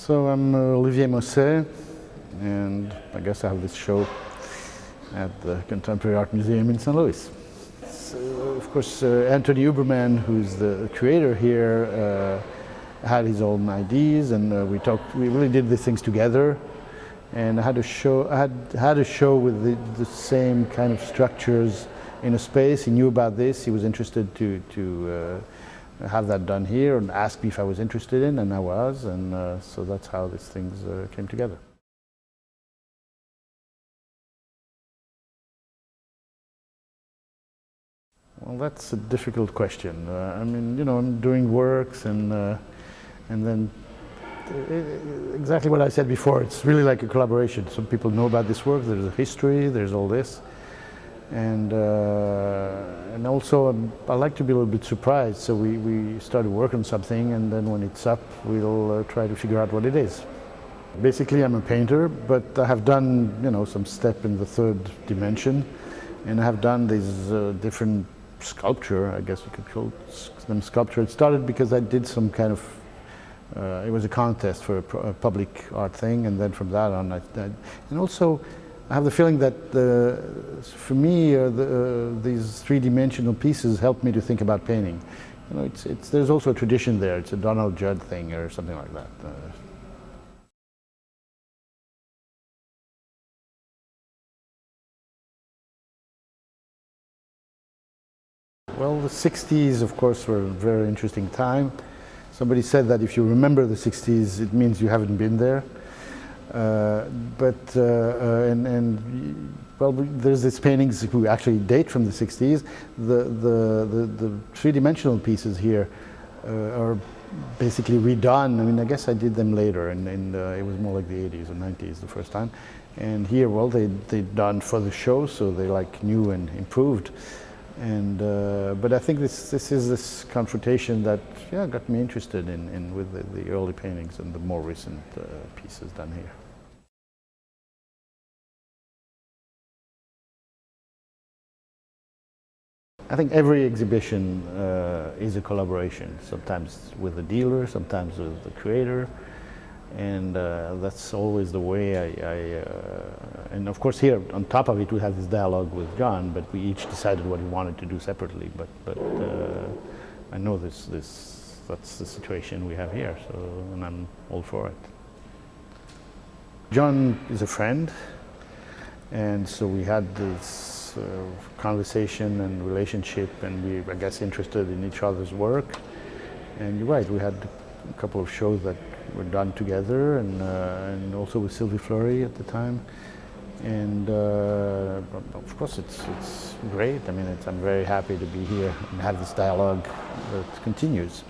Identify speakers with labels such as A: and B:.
A: So I'm Olivier Mosset, and I guess I have this show at the Contemporary Art Museum in St. Louis. So, of course, Anthony Huberman, who's the curator here, had his own ideas, and we really did these things together. And I had a show with the same kind of structures in a space. He knew about this. He was interested to have that done here and asked me if I was interested in, and I was, and so that's how these things came together. Well, that's a difficult question. I mean, you know, I'm doing works, and then exactly what I said before. It's really like a collaboration. Some people know about this work. There's a history. There's all this, and also I like to be a little bit surprised. So we started work on something, and then when it's up, we'll try to figure out what it is. Basically, I'm a painter, but I have done, you know, some step in the third dimension, and I have done these different sculpture. I guess you could call them sculpture. It started because I did some kind of it was a contest for a public art thing, and then from that on, and also I have the feeling that for me these three-dimensional pieces helped me to think about painting. You know, there's also a tradition there. It's a Donald Judd thing or something like that. Well, the 60s, of course, were a very interesting time. Somebody said that if you remember the 60s, it means you haven't been there. Well, there's these paintings who actually date from the 60s. The three-dimensional pieces here are basically redone. I mean, I guess I did them later, and it was more like the 80s or 90s the first time. And here, well, they're done for the show, so they're like new and improved. And but I think this is this confrontation that got me interested in with the early paintings and the more recent pieces done here. I think every exhibition is a collaboration, sometimes with the dealer, sometimes with the creator, and that's always the way and of course here on top of it we have this dialogue with John, but we each decided what we wanted to do separately, but I know that's the situation we have here, so, and I'm all for it. John is a friend, and so we had this conversation and relationship, and we, I guess, interested in each other's work. And you're right, we had a couple of shows that were done together, and also with Sylvie Fleury at the time. And of course, it's great. I mean, I'm very happy to be here and have this dialogue that continues.